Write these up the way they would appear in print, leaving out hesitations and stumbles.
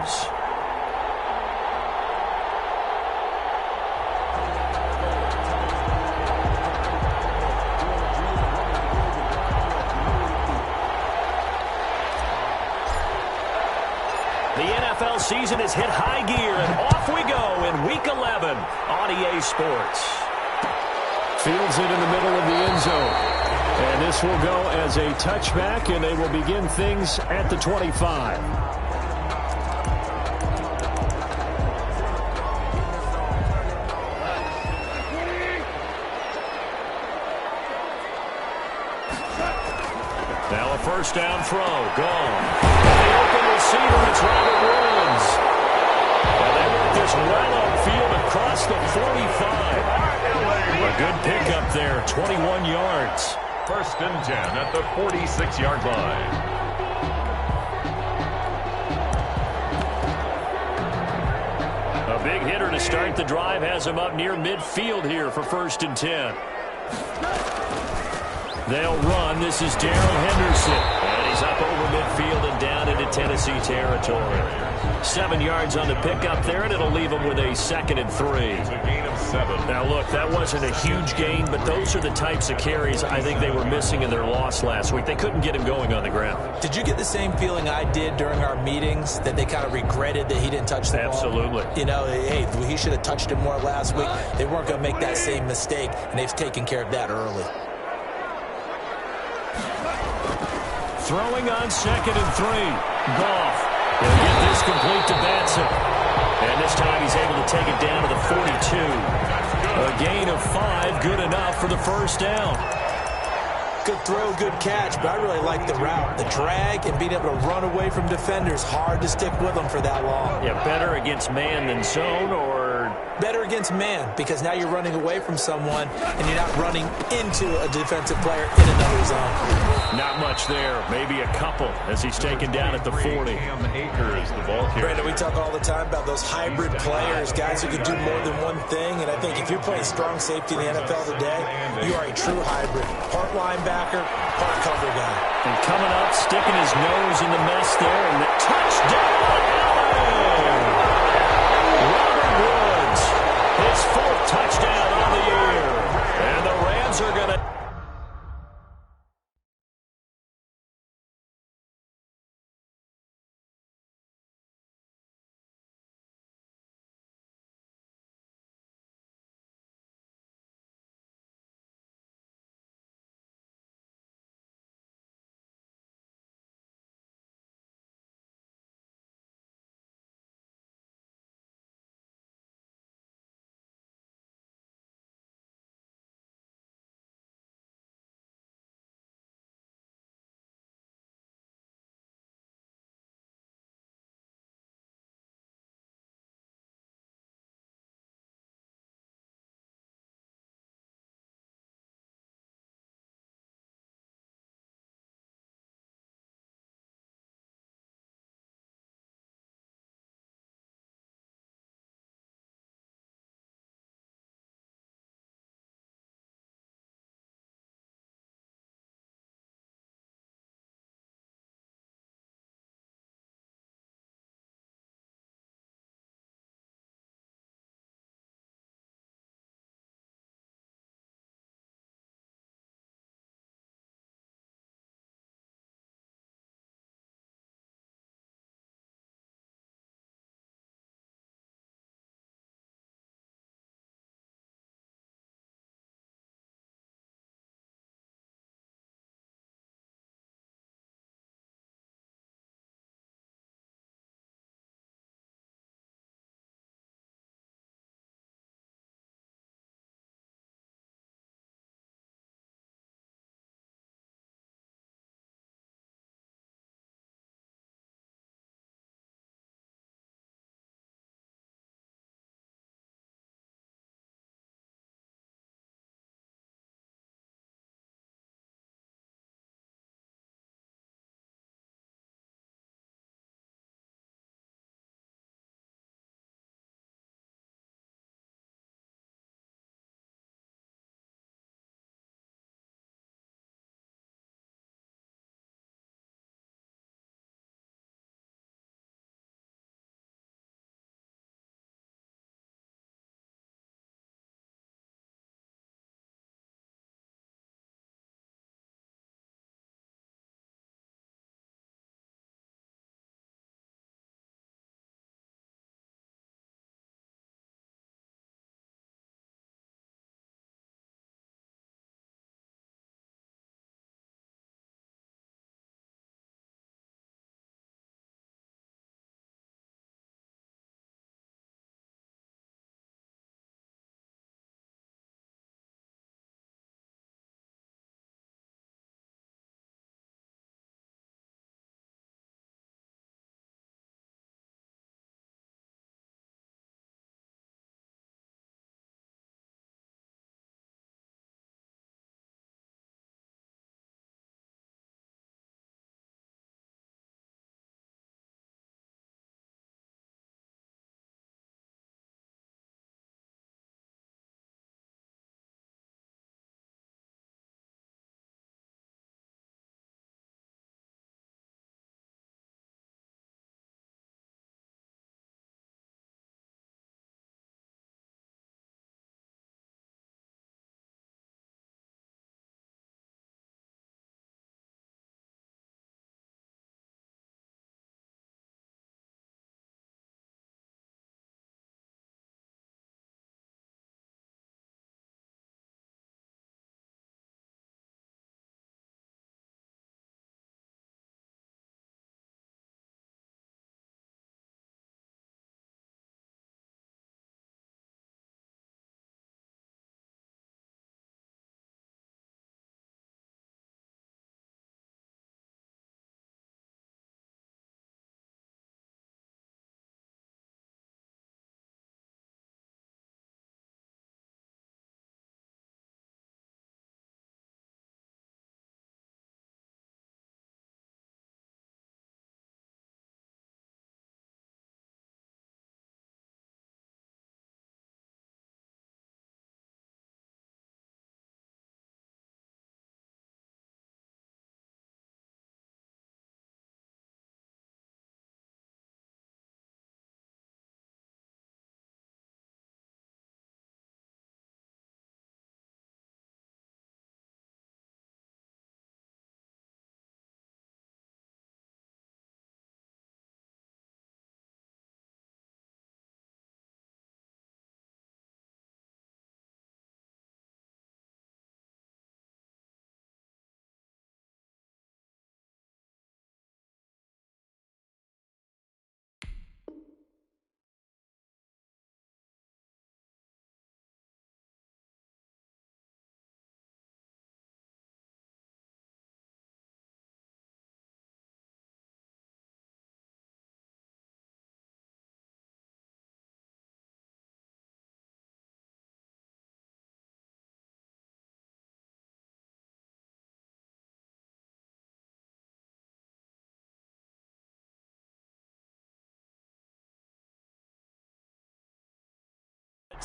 Orleans. The NFL season has hit high gear, and off we go in Week 11 on EA Sports. Fields it in the middle of the end zone. And this will go as a touchback, and they will begin things at the 25. Now a first down throw. Gone. The open receiver, it's Robert Woods. And they work this well upfield across the 45. A good pickup there, 21 yards. First and 10 at the 46-yard line. A big hitter to start the drive has him up near midfield here for first and 10. They'll run. This is Darrell Henderson. And he's up over midfield and down into Tennessee territory. 7 yards on the pickup there, and it'll leave him with a 2nd and 3. It's a gain of 7. Now, look, that wasn't a huge gain, but those are the types of carries I think they were missing in their loss last week. They couldn't get him going on the ground. Did you get the same feeling I did during our meetings, that they kind of regretted that he didn't touch the ball? Absolutely. You know, hey, he should have touched it more last week. They weren't going to make that same mistake, and they've taken care of that early. Throwing on 2nd and 3. Goff. He'll get this complete to Batson. And this time he's able to take it down to the 42. A gain of 5, good enough for the first down. Good throw, good catch, but I really like the route. The drag and being able to run away from defenders, hard to stick with them for that long. Yeah, better against man than zone, or? Better against man, because now you're running away from someone and you're not running into a defensive player in another zone. Not much there. Maybe a couple as he's taken down at the 40. Cam Akers, the ball carrier. Brandon, we talk all the time about those hybrid players, guys who can do more than one thing, and I think if you're playing strong safety in the NFL today, you are a true hybrid. Part linebacker, part cover guy. And coming up, sticking his nose in the mess there, and the touchdown, Allen! Robert Woods, his 4th touchdown on the year. And the Rams are going to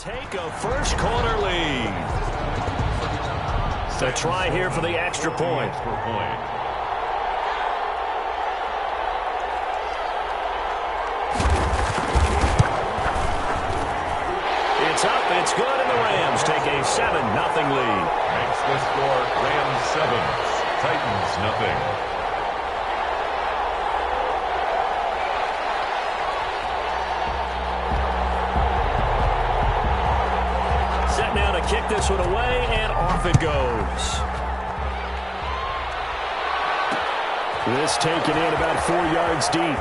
take a first quarter lead. So try here for the extra point. It's up, it's good, and the Rams take a 7-0 lead. Makes the score Rams 7, Titans nothing. Set now to kick this one away, and off it goes. This taken in about 4 yards deep.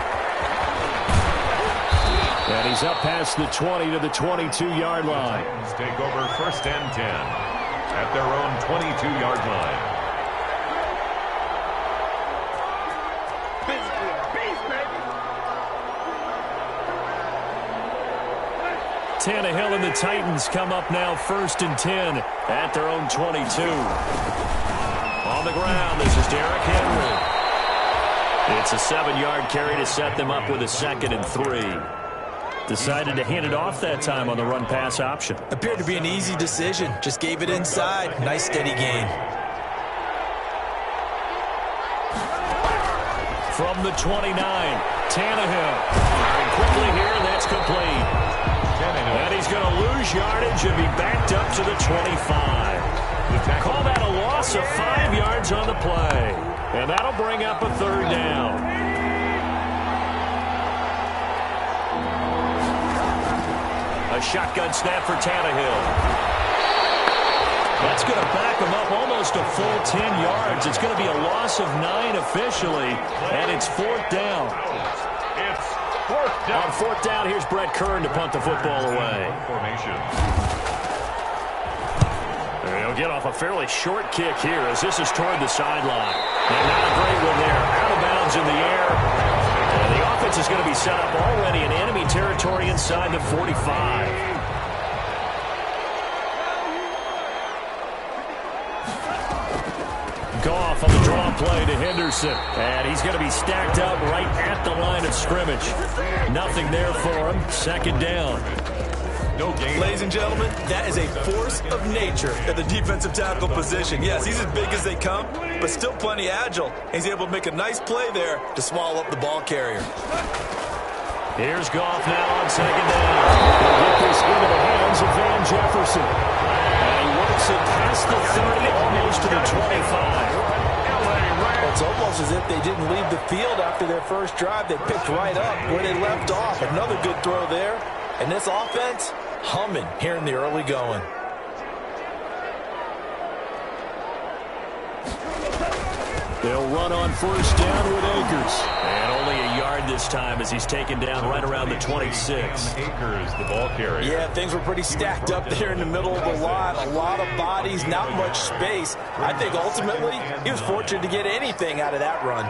And he's up past the 20 to the 22-yard line. Titans take over first and 10 at their own 22-yard line. Tannehill and the Titans come up now first and 10 at their own 22. On the ground, this is Derrick Henry. It's a 7-yard carry to set them up with a 2nd and 3. Decided to hand it off that time on the run-pass option. Appeared to be an easy decision. Just gave it inside. Nice steady gain. From the 29, Tannehill. Firing quickly here, and that's complete. And he's going to lose yardage and be backed up to the 25. Call that a loss of 5 yards on the play. And that'll bring up a 3rd down. A shotgun snap for Tannehill. That's going to back him up almost a full 10 yards. It's going to be a loss of 9 officially, and it's 4th down. It's 4th down. On 4th down, here's Brett Kern to punt the football away. Formation. He'll get off a fairly short kick here as this is toward the sideline. And not a great one there. Out of bounds in the air. And the offense is going to be set up already in enemy territory inside the 45. Goff on the draw play to Henderson. And he's going to be stacked up right at the line of scrimmage. Nothing there for him. 2nd down. No gain. Ladies and gentlemen, that is a force of nature at the defensive tackle position. Yes, he's as big as they come, but still plenty agile. He's able to make a nice play there to swallow up the ball carrier. Here's Goff now on 2nd down. He'll get this into the hands of Van Jefferson. And he works it past the 30, almost to the 25. It's almost as if they didn't leave the field after their first drive. They picked right up where they left off. Another good throw there. And this offense, humming here in the early going. They'll run on 1st down with Akers. And only a yard this time as he's taken down right around the 26. Akers, the ball carrier. Yeah, things were pretty stacked up there in the middle of the line. A lot of bodies, not much space. I think ultimately he was fortunate to get anything out of that run.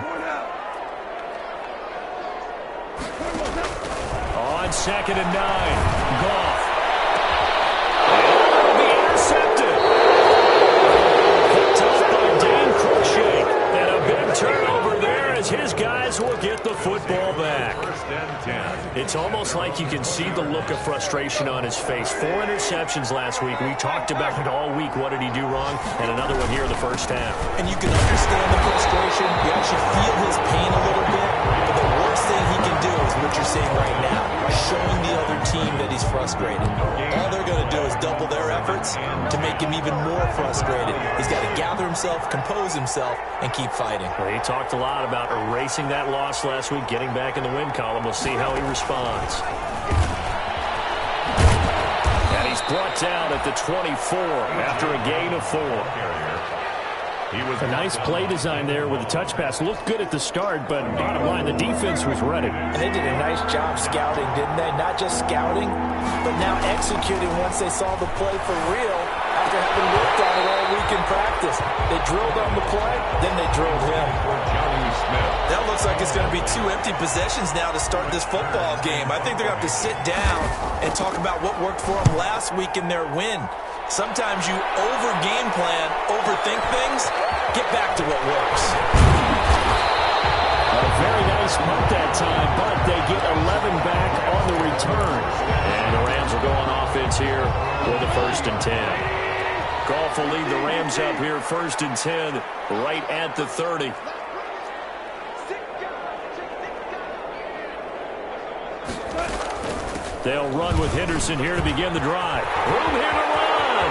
On 2nd and 9, Goff. And be intercepted. Picked up by Dane Cruikshank. And a big turnover there as his guys will get the football back. First and 10. It's almost like you can see the look of frustration on his face. 4 interceptions last week. We talked about it all week. What did he do wrong? And another one here in the first half. And you can understand the frustration. You actually feel his pain a little bit. But the worst thing he can do is what you're seeing right now, showing the other team that he's frustrated. All they're going to do is double their efforts to make him even more frustrated. He's got to gather himself, compose himself, and keep fighting. Well, he talked a lot about erasing that loss last week, getting back in the win column. We'll see how he responds. And he's brought down at the 24 after a gain of 4. A nice play design there with the touch pass. Looked good at the start, but bottom line, the defense was ready. And they did a nice job scouting, didn't they? Not just scouting, but now executing once they saw the play for real after having worked on it all week in practice. They drilled on the play, then they drilled him. That looks like it's going to be 2 empty possessions now to start this football game. I think they're going to have to sit down and talk about what worked for them last week in their win. Sometimes you over-game plan, overthink things, get back to what works. A very nice punt that time, but they get 11 back on the return. And the Rams will go on offense offense here with a 1st and 10. Goff will lead the Rams up here 1st and 10 right at the 30. They'll run with Henderson here to begin the drive. Room here to run.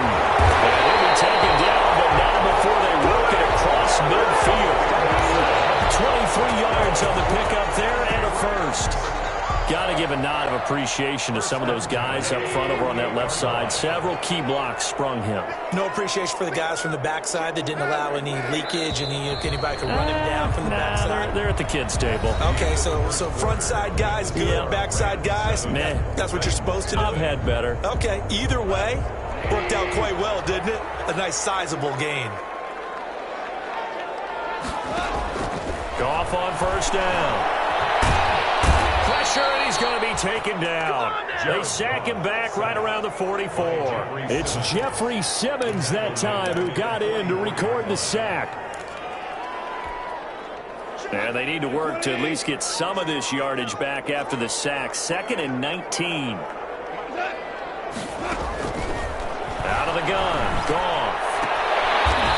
And he'll be taken down, but not before they work it across midfield. 23 yards on the pickup there and a 1st. Got to give a nod of appreciation to some of those guys up front over on that left side. Several key blocks sprung him. No appreciation for the guys from the backside that didn't allow any leakage, anybody could run him down from the backside. They're at the kids' table. Okay, so front side guys, good. Yeah. Backside guys, meh. That's what you're supposed to do? I've had better. Okay, either way, worked out quite well, didn't it? A nice sizable gain. Goff on 1st down. Pressure, and he's going to be taken down. They sack him back right around the 44. It's Jeffrey Simmons that time who got in to record the sack. And they need to work to at least get some of this yardage back after the sack. 2nd and 19. Out of the gun. Goff.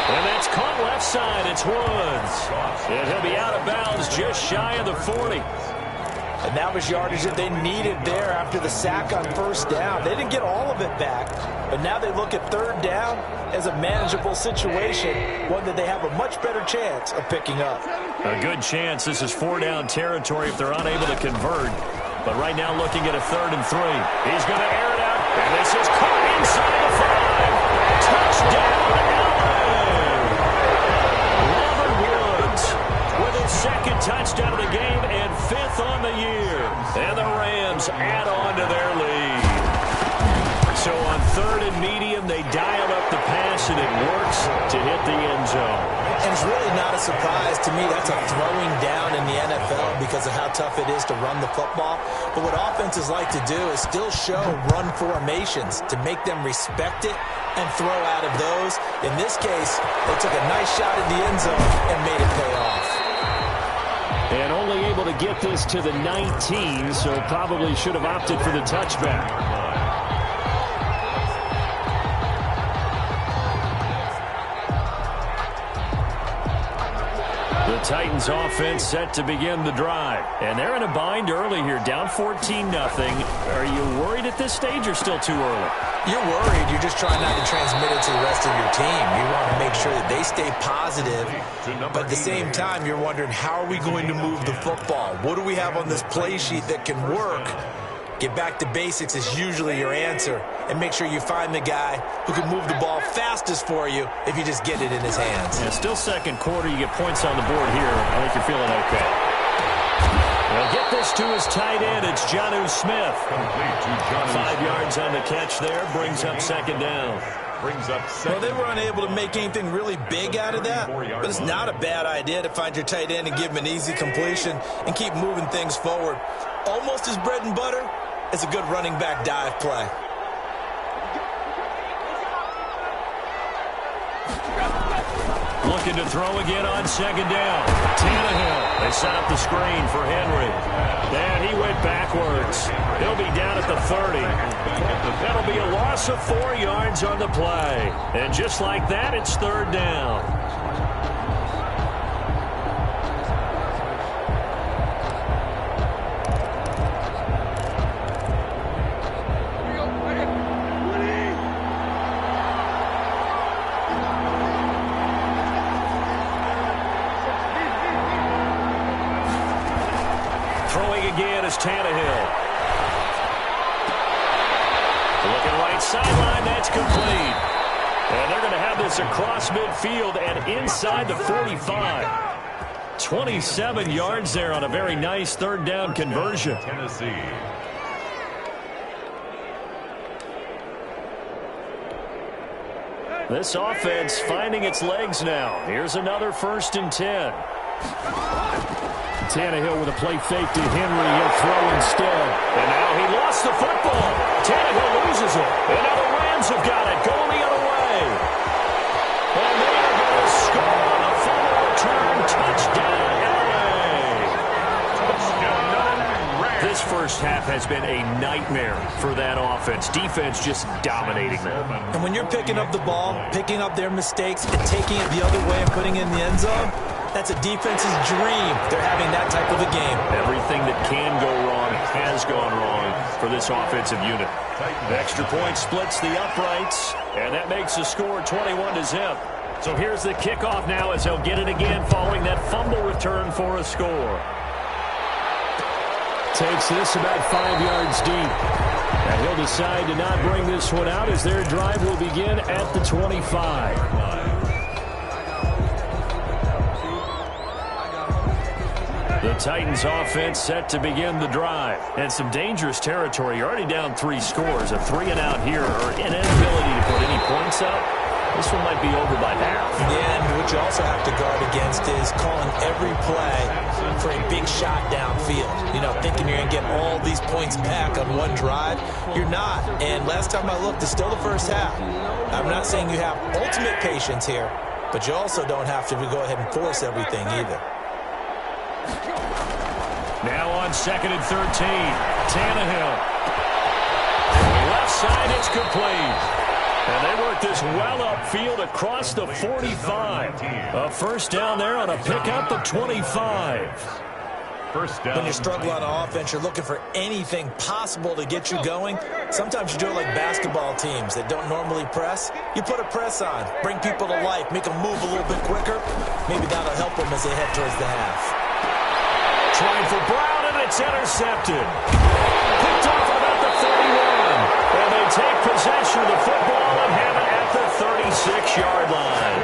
And that's caught left side. It's Woods. And he'll be out of bounds just shy of the 40. And that was yardage that they needed there after the sack on 1st down. They didn't get all of it back, but now they look at 3rd down as a manageable situation, one that they have a much better chance of picking up. A good chance. This is 4-down territory if they're unable to convert. But right now looking at a 3rd and 3. He's going to air it out, and this is caught inside the 5. Touchdown, LA! Robert Woods with his 2nd touchdown of the game and 5th on the year. And the Rams add on to their lead. So on 3rd and medium, they dial up the pass, and it works to hit the end zone. And it's really not a surprise to me. That's a throwing down in the NFL because of how tough it is to run the football. But what offenses like to do is still show run formations to make them respect it and throw out of those. In this case, they took a nice shot at the end zone and made it pay off. And only able to get this to the 19, so probably should have opted for the touchback. The Titans offense set to begin the drive. And they're in a bind early here, down 14-0. Are you worried at this stage or still too early? You're worried. You're just trying not to transmit it to the rest of your team. You want to make sure that they stay positive. But at the same time, you're wondering, how are we going to move the football? What do we have on this play sheet that can work? Get back to basics is usually your answer. And make sure you find the guy who can move the ball fastest for you if you just get it in his hands. Yeah, still 2nd quarter. You get points on the board here. I think you're feeling okay. They'll get this to his tight end. It's Jonnu Smith. 5 yards on the catch there. Brings up 2nd down. Well, they were unable to make anything really big out of that, but it's not a bad idea to find your tight end and give him an easy completion and keep moving things forward. Almost as bread and butter as a good running back dive play. Looking to throw again on 2nd down. Tannehill. They set up the screen for Henry. And he went backwards. He'll be down at the 30. That'll be a loss of 4 yards on the play. And just like that, it's 3rd down. Tannehill. Looking right sideline, that's complete. And they're going to have this across midfield and inside the 45. 27 yards there on a very nice 3rd down conversion. Tennessee. This offense finding its legs now. Here's another 1st and 10. Tannehill with a play fake to Henry. He'll throw instead. And now he lost the football. Tannehill loses it. And now the Rams have got it. Going the other way. And they are going to score on the fumble return. Touchdown, LA. This 1st first half has been a nightmare for that offense. Defense just dominating them. And when you're picking up the ball, picking up their mistakes, and taking it the other way and putting it in the end zone, that's a defense's dream. They're having that type of a game. Everything that can go wrong has gone wrong for this offensive unit. The extra point splits the uprights, and that makes the score 21-0. So here's the kickoff now as they'll get it again following that fumble return for a score. Takes this about 5 yards deep. And he'll decide to not bring this one out as their drive will begin at the 25. The Titans offense set to begin the drive. And some dangerous territory. You're already down 3 scores. A 3-and-out here or an inability to put any points up. This one might be over by half. Yeah, and what you also have to guard against is calling every play for a big shot downfield. You know, thinking you're going to get all these points back on one drive. You're not. And last time I looked, it's still the first half. I'm not saying you have ultimate patience here, but you also don't have to go ahead and force everything either. Now on 2nd and 13, Tannehill. Left side, it's complete. And they work this well upfield across the 45. A first down there on a pickup of 25. First down. When you struggle on offense, you're looking for anything possible to get you going. Sometimes you do it like basketball teams that don't normally press. You put a press on, bring people to life, make them move a little bit quicker. Maybe that'll help them as they head towards the half. Trying for Brown, and it's intercepted. Picked off about the 31. And they take possession of the football and have it at the 36-yard line.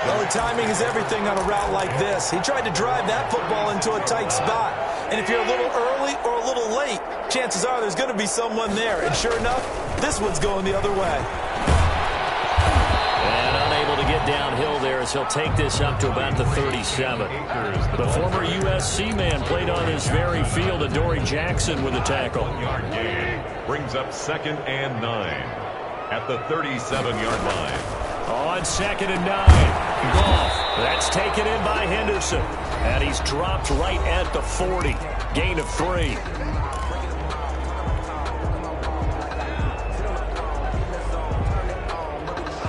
Well, the timing is everything on a route like this. He tried to drive that football into a tight spot. And if you're a little early or a little late, chances are there's going to be someone there. And sure enough, this one's going the other way. And unable to get downhill there as he'll take this up to about the 37. The former USC man played on this very field, Adoree Jackson with a tackle. Brings up 2nd and 9 at the 37-yard line. On 2nd and 9, Goff. That's taken in by Henderson. And he's dropped right at the 40. Gain of 3.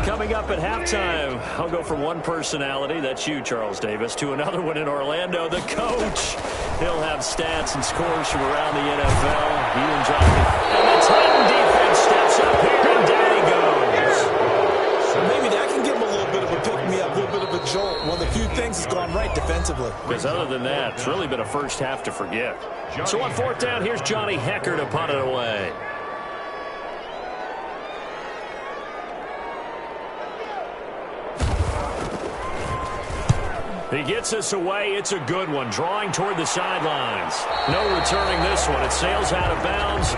Coming up at halftime, I'll go from one personality, that's you, Charles Davis, to another one in Orlando, the coach. He'll have stats and scores from around the NFL. He and Jonathan. And the Titan defense steps up here, and down he goes. So maybe that can give him a little bit of a pick-me-up, a little bit of a jolt. One of the few things that's gone right defensively. Because other than that, it's really been a first half to forget. So on 4th down, here's Johnny Hecker to punt it away. He gets us away. It's a good one. Drawing toward the sidelines. No returning this one. It sails out of bounds,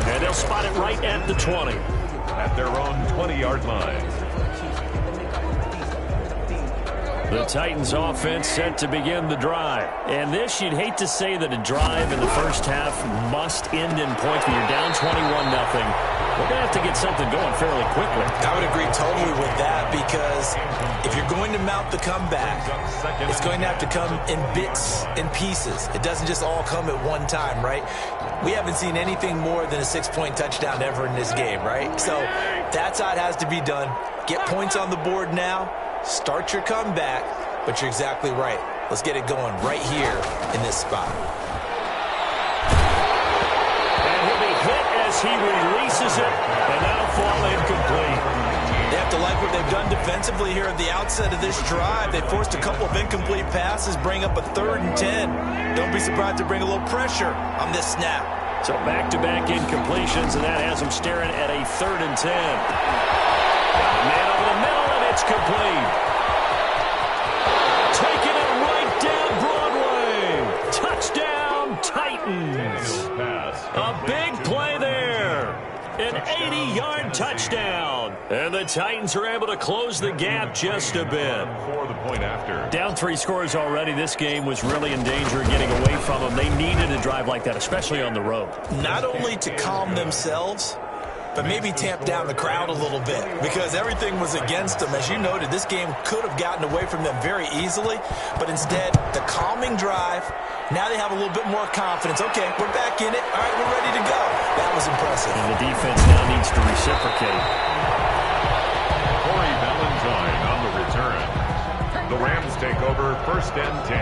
and they'll spot it right at the 20. At their own 20-yard line. The Titans offense set to begin the drive. And this, you'd hate to say that a drive in the first half must end in points when you're down 21-0. We're going to have to get something going fairly quickly. I would agree totally with that because if you're going to mount the comeback, it's going to have to come in bits and pieces. It doesn't just all come at one time, right? We haven't seen anything more than a 6-point touchdown ever in this game, right? So that's how it has to be done. Get points on the board now. Start your comeback, but you're exactly right. Let's get it going right here in this spot. And he'll be hit as he releases it, and that'll fall incomplete. They have to like what they've done defensively here at the outset of this drive. They forced a couple of incomplete passes, bring up a 3rd and 10. Don't be surprised to bring a little pressure on this snap. So back-to-back incompletions, and that has them staring at a 3rd and 10. Man over the middle, and it's complete. Taking it right down Broadway. Touchdown, Titans. A big play there. An 80-yard touchdown. And the Titans are able to close the gap just a bit. For the point after. Down 3 scores already. This game was really in danger of getting away from them. They needed a drive like that, especially on the road. Not only to calm themselves, but maybe tamp down the crowd a little bit because everything was against them. As you noted, this game could have gotten away from them very easily, but instead, the calming drive Now they have a little bit more confidence. Okay, we're back in it. All right, we're ready to go. That was impressive. And the defense now needs to reciprocate. Corey Valentine on the return. The Rams take over 1st and 10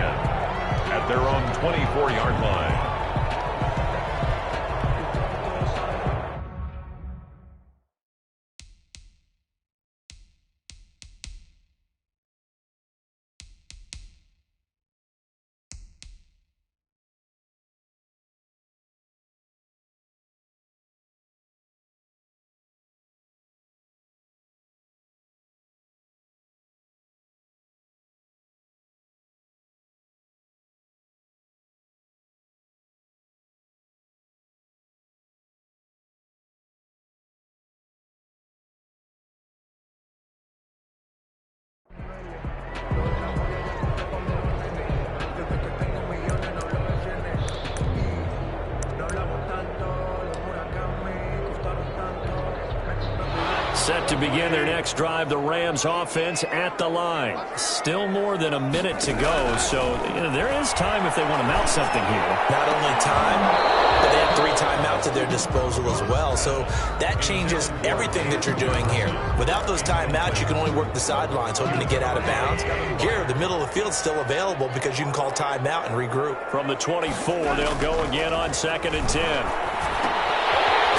at their own 24-yard line. Set to begin their next drive, the Rams offense at the line. Still more than a minute to go, so there is time if they want to mount something here. Not only time, but they have 3 timeouts at their disposal as well, so that changes everything that you're doing here. Without those timeouts, you can only work the sidelines, hoping to get out of bounds. Here, the middle of the field is still available because you can call timeout and regroup. From the 24, they'll go again on 2nd and 10.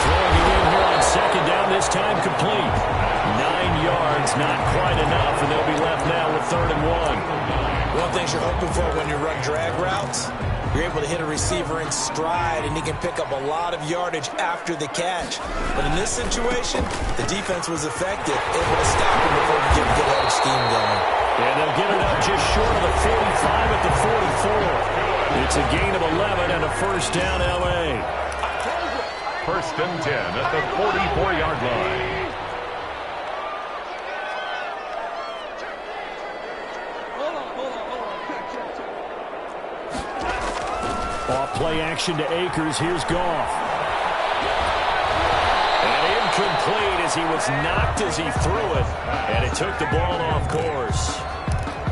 Throwing it in here on 2nd down, this time complete. 9 yards, not quite enough, and they'll be left now with 3rd and 1. One of the things you're hoping for when you run drag routes, you're able to hit a receiver in stride, and he can pick up a lot of yardage after the catch. But in this situation, the defense was effective, able to stop him before he could get a scheme going. And they'll get it up just short of the 45 at the 44. It's a gain of 11 and a 1st down, L.A. 1st and 10 at the 44-yard line. Off play action to Akers. Here's Goff. And incomplete as he was knocked as he threw it. And it took the ball off course.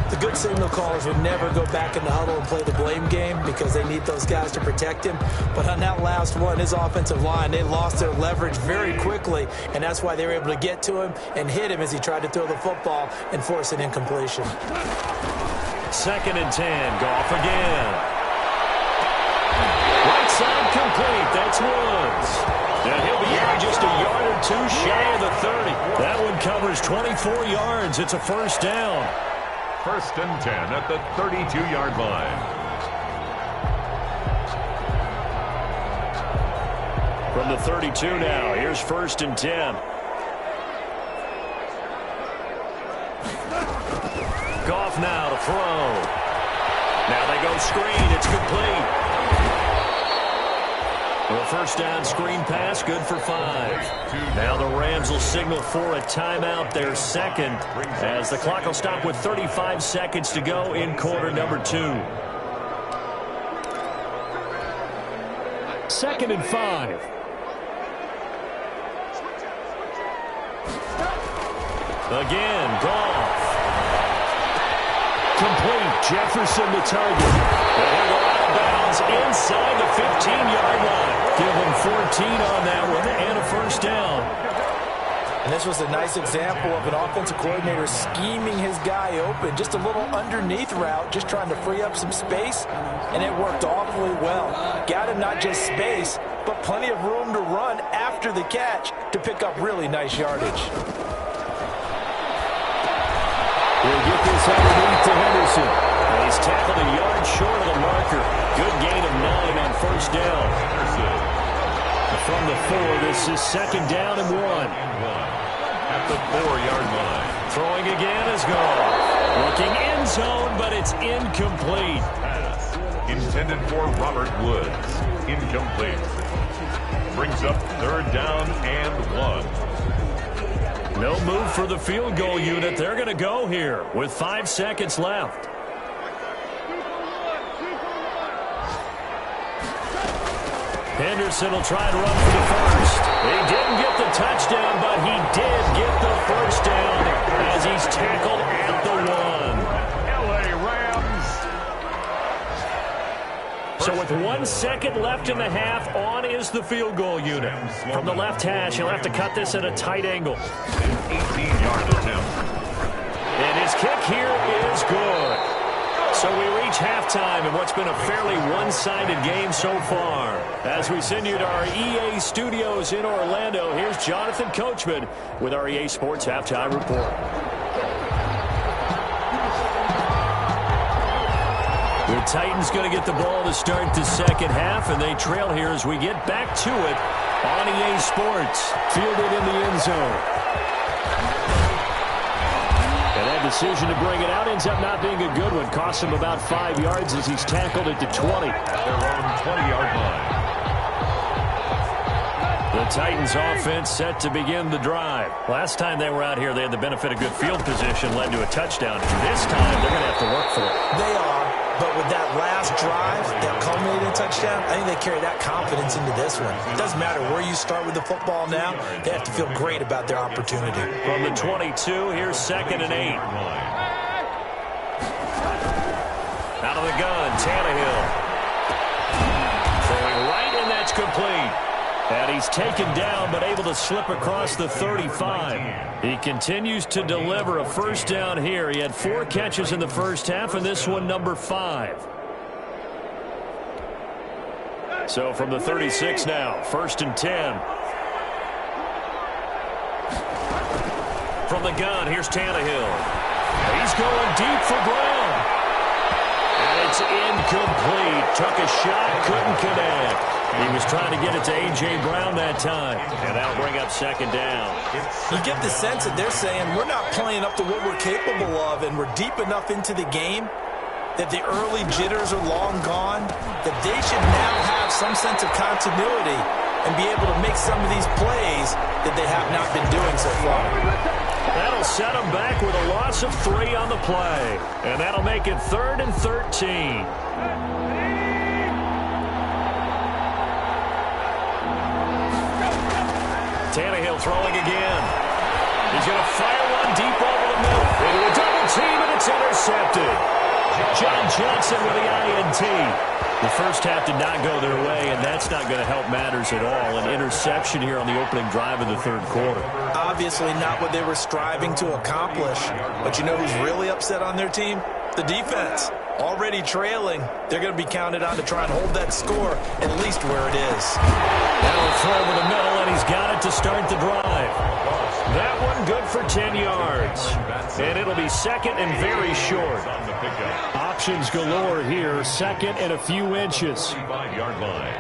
The good signal callers would never go back in the huddle and play the blame game because they need those guys to protect him. But on that last one, his offensive line, they lost their leverage very quickly, and that's why they were able to get to him and hit him as he tried to throw the football and force an incompletion. 2nd and 10, Goff again. Right side complete, that's Woods. And he'll be out just a yard or 2 shy of the 30. That one covers 24 yards. It's a 1st down. 1st and 10 at the 32-yard line. From the 32 now, here's 1st and 10. Goff now to throw. Now they go screen, it's complete. The 1st down screen pass, good for 5. Now the Rams will signal for a timeout, their 2nd, as the clock will stop with 35 seconds to go in quarter number 2. 2nd and 5. Again, Goff. Complete, Jefferson the target. And he'll go out of bounds inside the 15-yard line. Give him 14 on that one and a 1st down. And this was a nice example of an offensive coordinator scheming his guy open. Just a little underneath route, just trying to free up some space, and it worked awfully well. Got him not just space, but plenty of room to run after the catch to pick up really nice yardage. We'll get this underneath to Henderson. And he's tackled a yard short of the marker. Good gain of 9 on 1st down. From the 4, this is 2nd down and 1. At the 4-yard line. Throwing again is Goff. Looking end zone, but it's incomplete. Pass intended for Robert Woods. Incomplete. Brings up 3rd down and 1. No move for the field goal unit. They're going to go here with 5 seconds left. Henderson will try to run for the 1st. He didn't get the touchdown, but he did get the 1st down as he's tackled at the 1. LA Rams. So with 1 second left in the half, on is the field goal unit. From the left hash, he'll have to cut this at a tight angle. 18-yard attempt. And his kick here is good. So we reach halftime in what's been a fairly one-sided game so far. As we send you to our EA studios in Orlando, here's Jonathan Coachman with our EA Sports Halftime Report. The Titans going to get the ball to start the second half, and they trail here as we get back to it on EA Sports. Fielded in the end zone. And that decision to bring it out ends up not being a good one. Costs him about 5 yards as he's tackled at the 20. Their own 20-yard line. The Titans offense set to begin the drive. Last time they were out here, they had the benefit of good field position, led to a touchdown. This time, they're going to have to work for it. They are, but with that last drive that culminated in a touchdown, I think they carry that confidence into this one. It doesn't matter where you start with the football now. They have to feel great about their opportunity. From the 22, here's 2nd and 8. Out of the gun, Tannehill. Throwing right, and that's complete. And he's taken down, but able to slip across the 35. He continues to deliver a first down here. He had 4 catches in the first half, and this one number 5. So from the 36 now, 1st and 10. From the gun, here's Tannehill. He's going deep for Brown. And it's incomplete. Took a shot, couldn't connect. He was trying to get it to A.J. Brown that time. And that'll bring up 2nd down. You get the sense that they're saying we're not playing up to what we're capable of, and we're deep enough into the game that the early jitters are long gone, that they should now have some sense of continuity and be able to make some of these plays that they have not been doing so far. That'll set them back with a loss of 3 on the play. And that'll make it 3rd and 13. Tannehill throwing again. He's going to fire one deep over the middle. Into a double team, and it's intercepted. John Johnson with the INT. The first half did not go their way, and that's not going to help matters at all. An interception here on the opening drive of the 3rd quarter. Obviously not what they were striving to accomplish. But you know who's really upset on their team? The defense. Already trailing, they're going to be counted on to try and hold that score at least where it is. That'll throw over the middle, and he's got it to start the drive. That one good for 10 yards. And it'll be 2nd and very short. Options galore here, 2nd and a few inches. 5-yard line.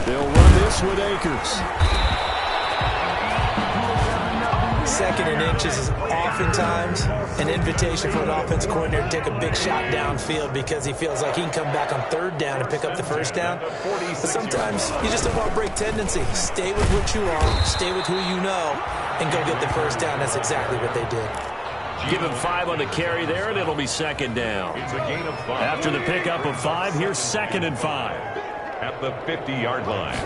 They'll run this with Akers. 2nd and inches is oftentimes an invitation for an offensive coordinator to take a big shot downfield because he feels like he can come back on 3rd down and pick up the first down. But sometimes you just don't want to break tendency. Stay with what you are, stay with who you know, and go get the first down. That's exactly what they did. Give him 5 on the carry there, and it'll be 2nd down. It's a gain of 5. After the pickup of 5, here's 2nd and 5. At the 50-yard line.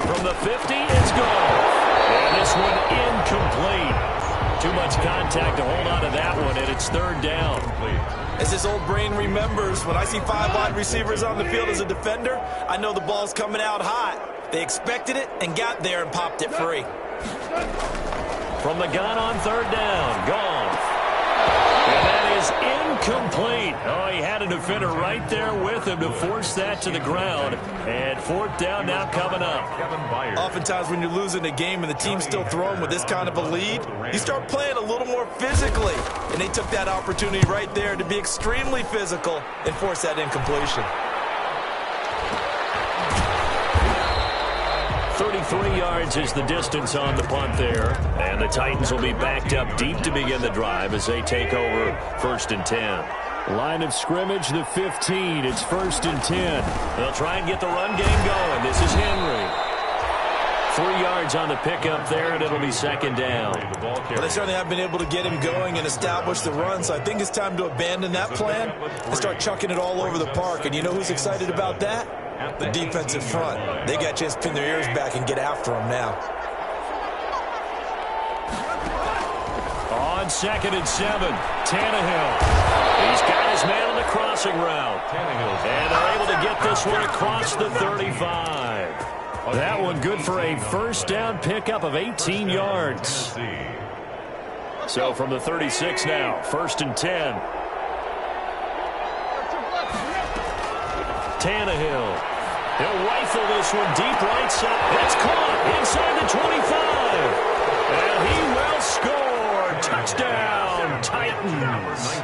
From the 50, it's gone. And this one incomplete. Too much contact to hold on to that one, and it's 3rd down. As his old brain remembers, when I see 5 wide receivers on the field as a defender, I know the ball's coming out hot. They expected it and got there and popped it free. From the gun on 3rd down, gone. And that is incomplete. Oh, he had a defender right there with him to force that to the ground. And 4th down now coming up. Oftentimes when you're losing a game and the team's still throwing with this kind of a lead, you start playing a little more physically. And they took that opportunity right there to be extremely physical and force that incompletion. 33 yards is the distance on the punt there. And the Titans will be backed up deep to begin the drive as they take over 1st and 10. Line of scrimmage, the 15. It's 1st and 10. They'll try and get the run game going. This is Henry. 3 yards on the pickup there, and it'll be 2nd down. Well, they certainly have been able to get him going and establish the run, so I think it's time to abandon that plan and start chucking it all over the park. And you know who's excited about that? The defensive front. They got a chance to pin their ears back and get after him now. On 2nd and 7, Tannehill. He's got his man on the crossing route. And they're able to get this one across the 35. That one good for a first down pickup of 18 yards. So from the 36 now, 1st and 10. Tannehill. He'll rifle this one deep right side. It's caught inside the 25. And he will score. Touchdown, Titans.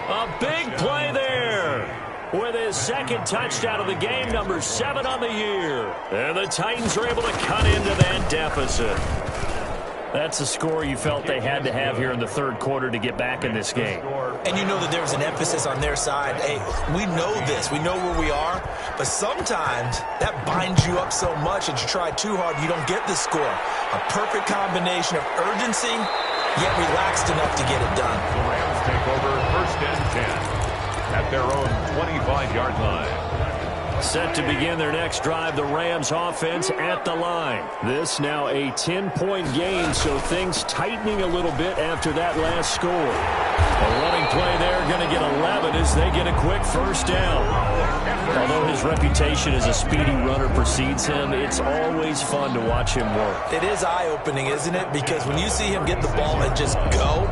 A big play there with his second touchdown of the game, number 7 on the year. And the Titans are able to cut into that deficit. That's a score you felt they had to have here in the third quarter to get back in this game. And you know that there was an emphasis on their side. Hey, we know this. We know where we are. But sometimes that binds you up so much that you try too hard, you don't get the score. A perfect combination of urgency, yet relaxed enough to get it done. The Rams take over 1st and 10 at their own 25-yard line. Set to begin their next drive, the Rams offense at the line. This now a 10-point game, so things tightening a little bit after that last score. A running play there, going to get 11 as they get a quick first down. Although his reputation as a speedy runner precedes him, it's always fun to watch him work. It is eye-opening, isn't it? Because when you see him get the ball and just go,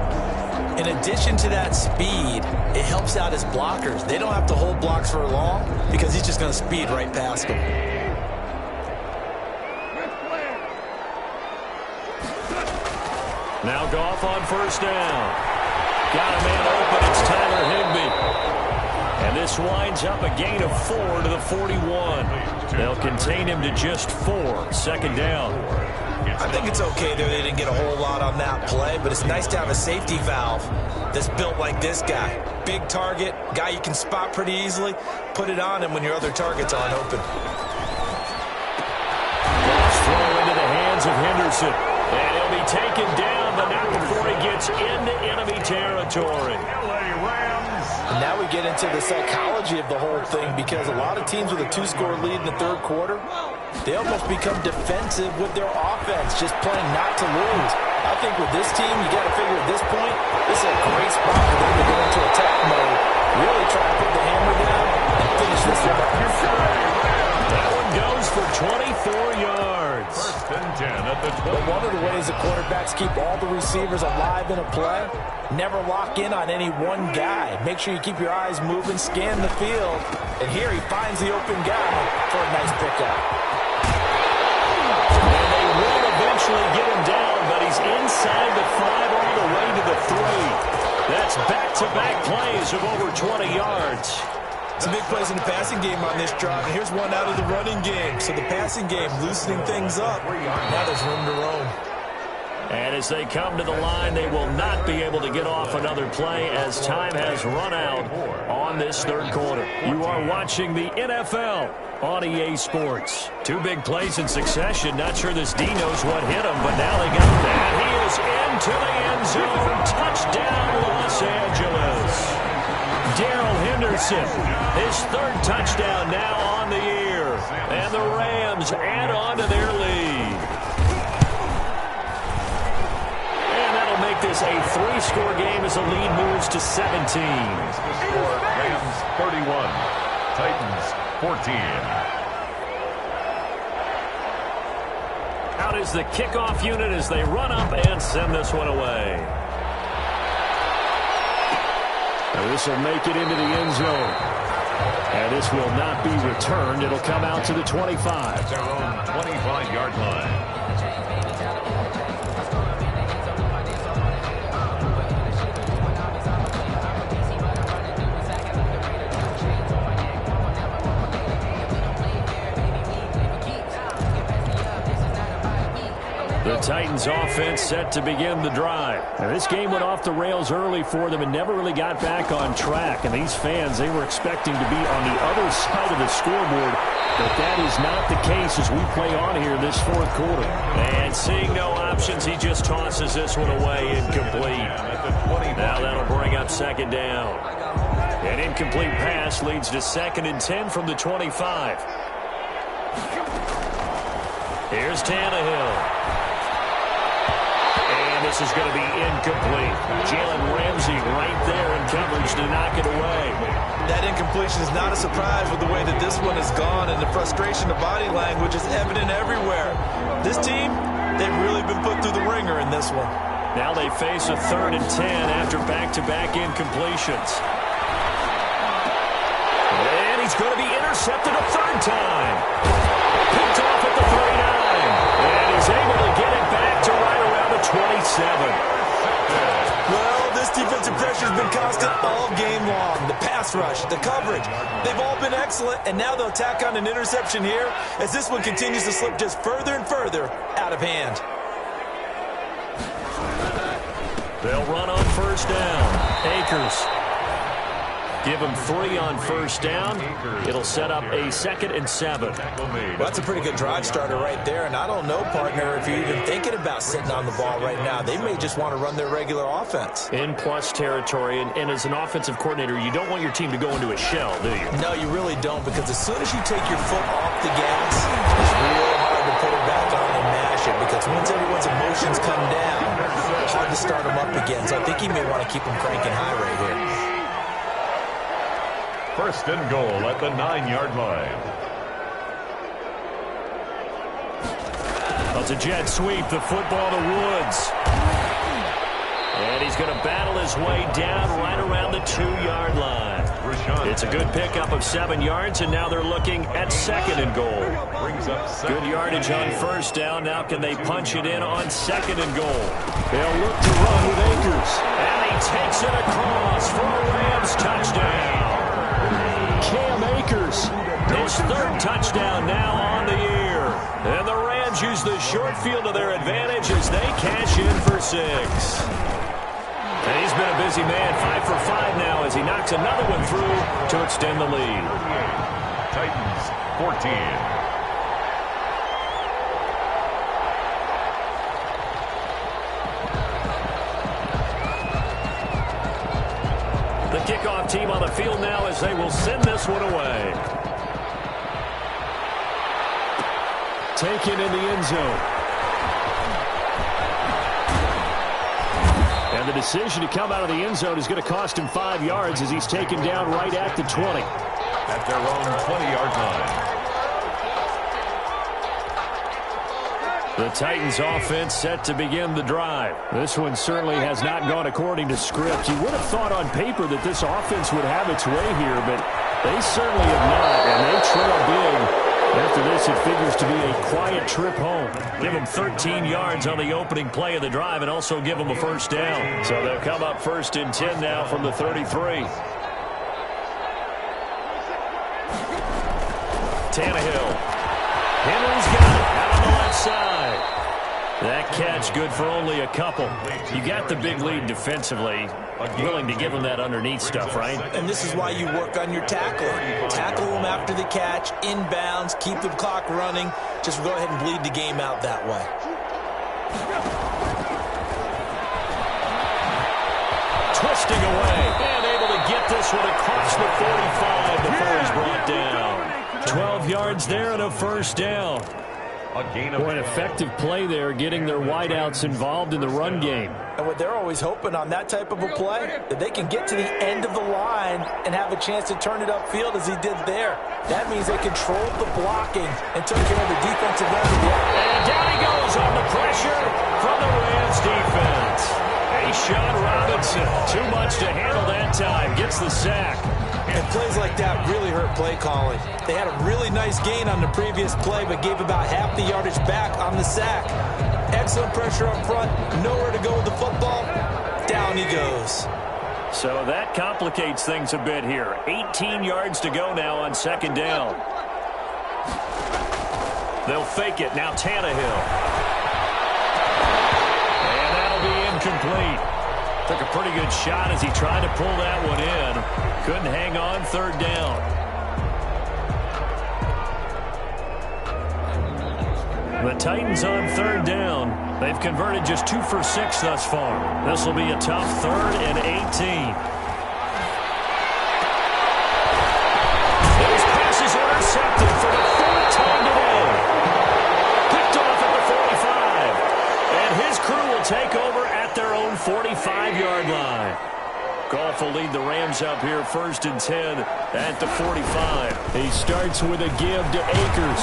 in addition to that speed, it helps out his blockers. They don't have to hold blocks for long because he's just going to speed right past them. Now Goff on first down. Got a man open. It's Tyler Higbee. And this winds up a gain of 4 to the 41. They'll contain him to just 4. 2nd down. I think it's okay that they didn't get a whole lot on that play, but it's nice to have a safety valve that's built like this guy. Big target, guy you can spot pretty easily. Put it on him when your other targets aren't open. Cross throw into the hands of Henderson. And he'll be taken down, but not before he gets into enemy territory. And now we get into the psychology of the whole thing, because a lot of teams with a 2-score lead in the third quarter, they almost become defensive with their offense, just playing not to lose. I think with this team, you got to figure at this point, this is a great spot for them to go into attack mode, really try to put the hammer down and finish this one up. That one goes for 24 yards. 1st and 10 at the 20. But one of the ways the quarterbacks keep all the receivers alive in a play, never lock in on any one guy. Make sure you keep your eyes moving, scan the field. And here he finds the open guy for a nice pickup. And they will eventually get him down, but he's inside the 5 all the way to the 3. That's back-to-back plays of over 20 yards. Some big plays in the passing game on this drive, and here's one out of the running game. So the passing game loosening things up. Now there's room to roam. And as they come to the line, they will not be able to get off another play as time has run out on this third quarter. You are watching the NFL on EA Sports. 2 big plays in succession. Not sure this D knows what hit him, but now they got that. He is into the end zone. Touchdown, Los Angeles. Darrell Henderson, his 3rd touchdown now on the year. And the Rams add on to their lead. And that'll make this a 3-score game as the lead moves to 17. Rams 31, Titans 14. Out is the kickoff unit as they run up and send this one away. And this will make it into the end zone. And this will not be returned. It'll come out to the 25. Their own 25-yard line. The Titans offense set to begin the drive. Now, this game went off the rails early for them and never really got back on track. And these fans, they were expecting to be on the other side of the scoreboard. But that is not the case as we play on here this fourth quarter. And seeing no options, he just tosses this one away incomplete. Now that'll bring up 2nd down. An incomplete pass leads to 2nd and 10 from the 25. Here's Tannehill. this is going to be incomplete. Jalen Ramsey right there in coverage to knock it away. That incompletion is not a surprise with the way that this one has gone, and the frustration of body language is evident everywhere. This team, they've really been put through the ringer in this one. Now they face a 3rd and 10 after back-to-back incompletions. And he's going to be intercepted a 3rd time. Picked off at the 39. And he's able to get it back to right around the 27. Well, this defensive pressure has been constant all game long. The pass rush, the coverage, they've all been excellent, and now they'll tack on an interception here as this one continues to slip just further and further out of hand. They'll run on 1st down. Akers. Give him 3 on 1st down. It'll set up a 2nd and 7. Well, that's a pretty good drive starter right there, and I don't know, partner, if you're even thinking about sitting on the ball right now. They may just want to run their regular offense. In plus territory, and as an offensive coordinator, you don't want your team to go into a shell, do you? No, you really don't, because as soon as you take your foot off the gas, it's real hard to put it back on and mash it, because once everyone's emotions come down, it's hard to start them up again. So I think he may want to keep them cranking high right here. 1st and goal at the 9-yard line. That's a jet sweep, the football to Woods. And he's going to battle his way down right around the 2-yard line. It's a good pickup of 7 yards, and now they're looking at 2nd and goal. Good yardage on 1st down. Now can they punch it in on 2nd and goal? They'll look to run with Akers. And he takes it across for a Rams touchdown. Cam Akers, his 3rd touchdown now on the year. And the Rams use the short field to their advantage as they cash in for 6. And he's been a busy man, 5 for 5 now as he knocks another one through to extend the lead. Titans 14. The kickoff team on the field now as they will send this one away. Taken in the end zone. And the decision to come out of the end zone is going to cost him 5 yards as he's taken down right at the 20. At their own 20-yard line. The Titans offense set to begin the drive. This one certainly has not gone according to script. You would have thought on paper that this offense would have its way here, but they certainly have not, and they trail big. After this, it figures to be a quiet trip home. Give them 13 yards on the opening play of the drive and also give them a 1st down. So they'll come up 1st and 10 now from the 33. Tannehill. Henry's got it out on the left side. That catch good for only a couple. You got the big lead defensively. Willing to give them that underneath stuff, right? And this is why you work on your tackling. Tackle them after the catch, inbounds, keep the clock running. Just go ahead and bleed the game out that way. Twisting away and able to get this one across the 45 before he's brought down. 12 yards there and a 1st down. An effective play there, getting their wideouts involved in the run game. And what they're always hoping on that type of a play, that they can get to the end of the line and have a chance to turn it upfield as he did there. That means they controlled the blocking and took care of the defensive end of the offense. And down he goes on the pressure from the Rams defense. Sean Robinson, too much to handle that time, gets the sack. And plays like that really hurt play calling. They had a really nice gain on the previous play, but gave about half the yardage back on the sack. Excellent pressure up front, nowhere to go with the football. Down he goes. So that complicates things a bit here. 18 yards to go now on 2nd down. They'll fake it. Now Tannehill. And that'll be incomplete. Took a pretty good shot as he tried to pull that one in. Couldn't hang on 3rd down. The Titans on 3rd down. They've converted just 2 for 6 thus far. This will be a tough 3rd and 18. His pass is intercepted for the 3rd time today. Picked off at the 45. And his crew will take over at half will lead the Rams up here 1st and 10 at the 45. He starts with a give to Akers.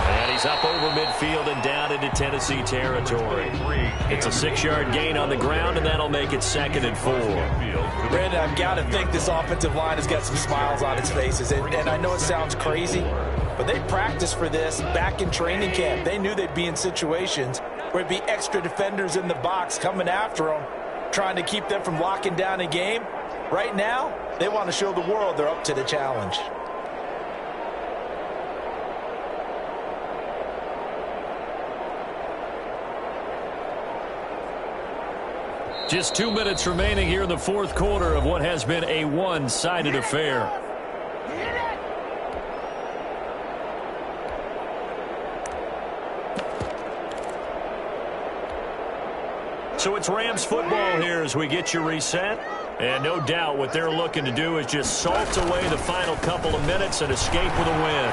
And he's up over midfield and down into Tennessee territory. It's a 6-yard gain on the ground, and that'll make it 2nd and 4. Brandon, I've got to think this offensive line has got some smiles on its faces. And I know it sounds crazy, but they practiced for this back in training camp. They knew they'd be in situations where it'd be extra defenders in the box coming after them, trying to keep them from locking down a game. Right now, they want to show the world they're up to the challenge. Just 2 minutes remaining here in the 4th quarter of what has been a one-sided affair. So it's Rams football here as we get you reset. And no doubt what they're looking to do is just salt away the final couple of minutes and escape with a win.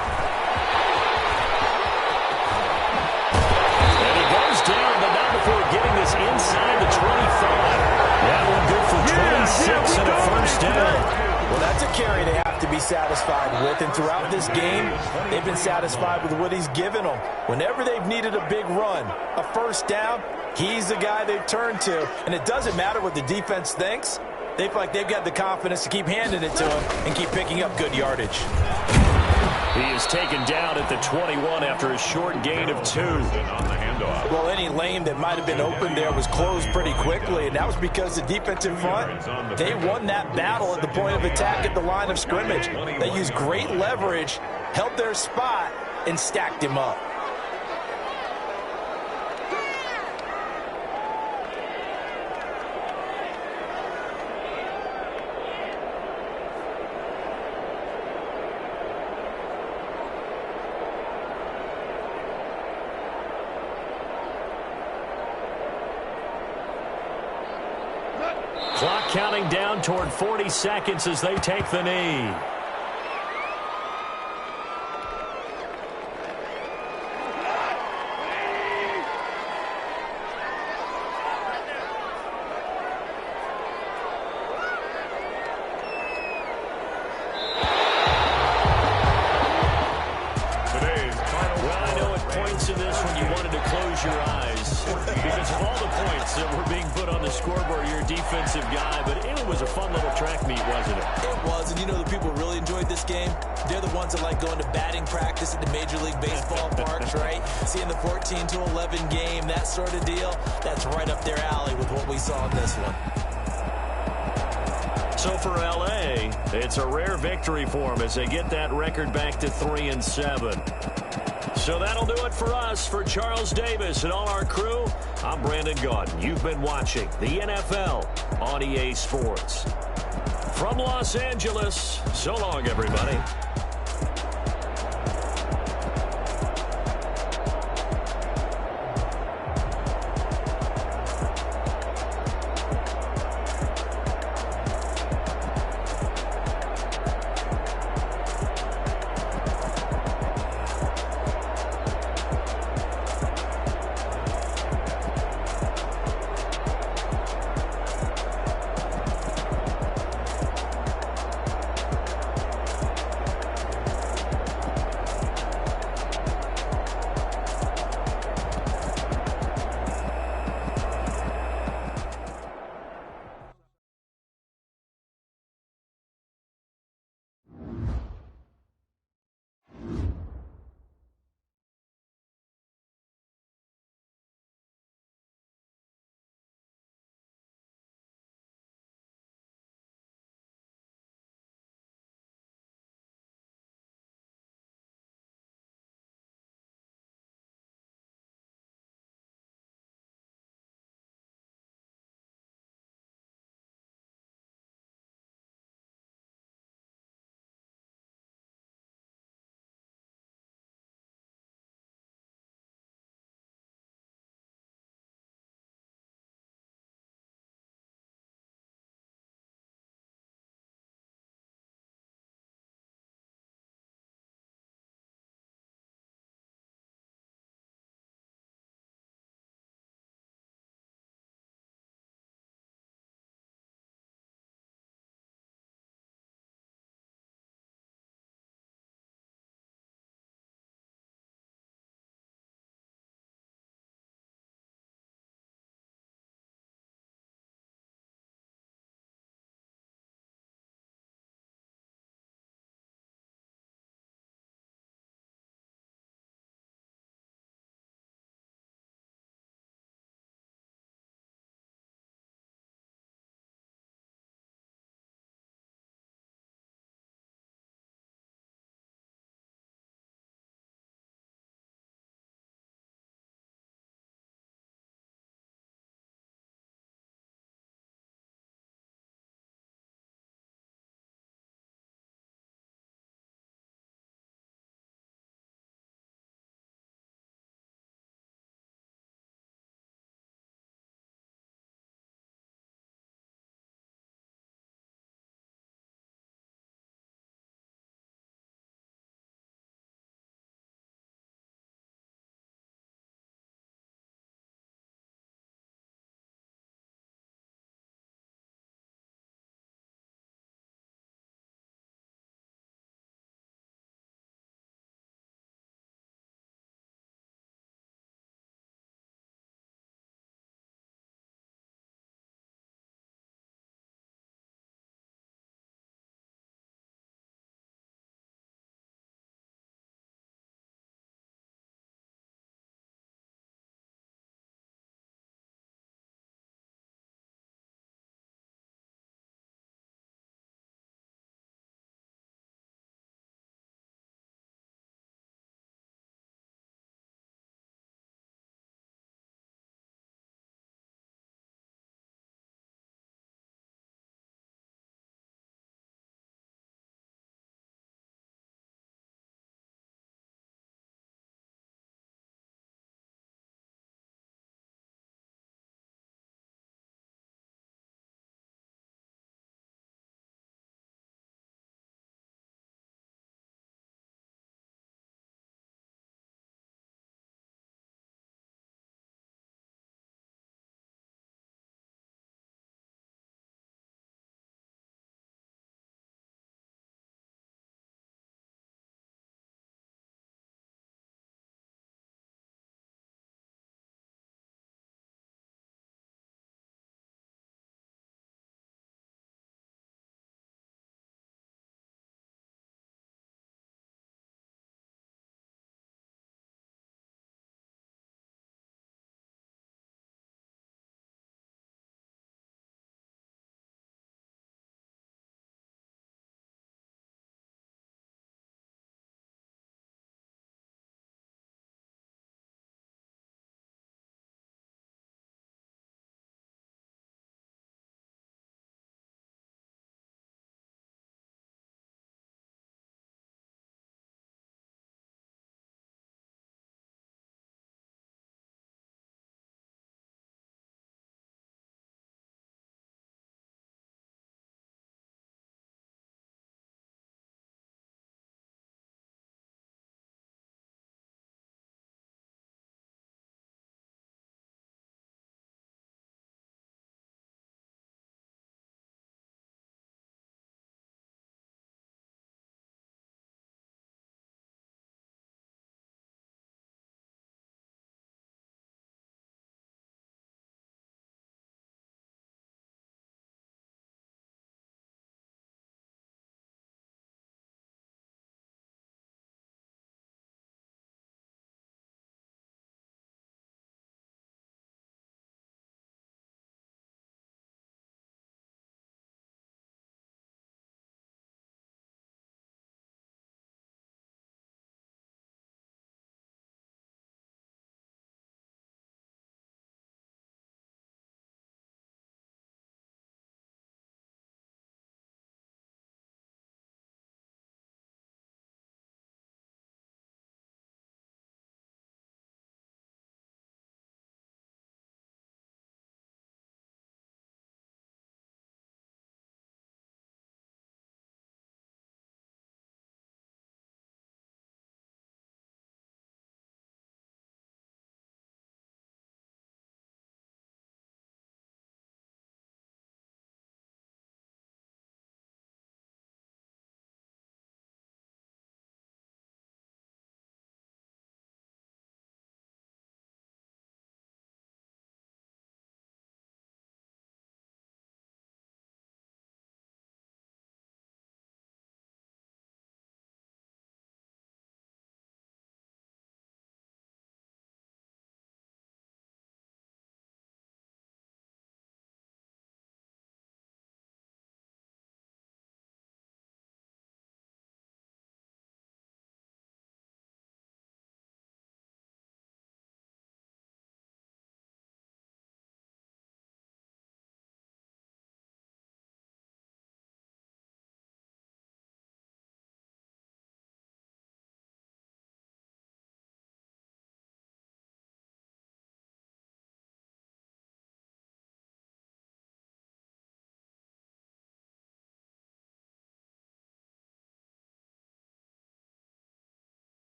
And he goes down, but not before getting this inside the 25. That one good for 26 and a 1st down. Well, that's a carry they have to be satisfied with. And throughout this game, they've been satisfied with what he's given them. Whenever they've needed a big run, a 1st down, he's the guy they've turned to. And it doesn't matter what the defense thinks. They feel like they've got the confidence to keep handing it to him and keep picking up good yardage. He is taken down at the 21 after a short gain of 2. Well, any lane that might have been open there was closed pretty quickly, and that was because the defensive front, they won that battle at the point of attack at the line of scrimmage. They used great leverage, held their spot, and stacked him up. Clock counting down toward 40 seconds as they take the knee. Scoreboard, you're a defensive guy, but it was a fun little track meet, wasn't it? It was, and you know the people who really enjoyed this game? They're the ones that like going to batting practice at the Major League Baseball parks, right? Seeing the 14-11 game, that sort of deal, that's right up their alley with what we saw in this one. So for L.A., it's a rare victory for them as they get that record back to 3-7. So that'll do it for us. For Charles Davis and all our crew, I'm Brandon Gaudin. You've been watching the NFL on EA Sports. From Los Angeles, so long, everybody.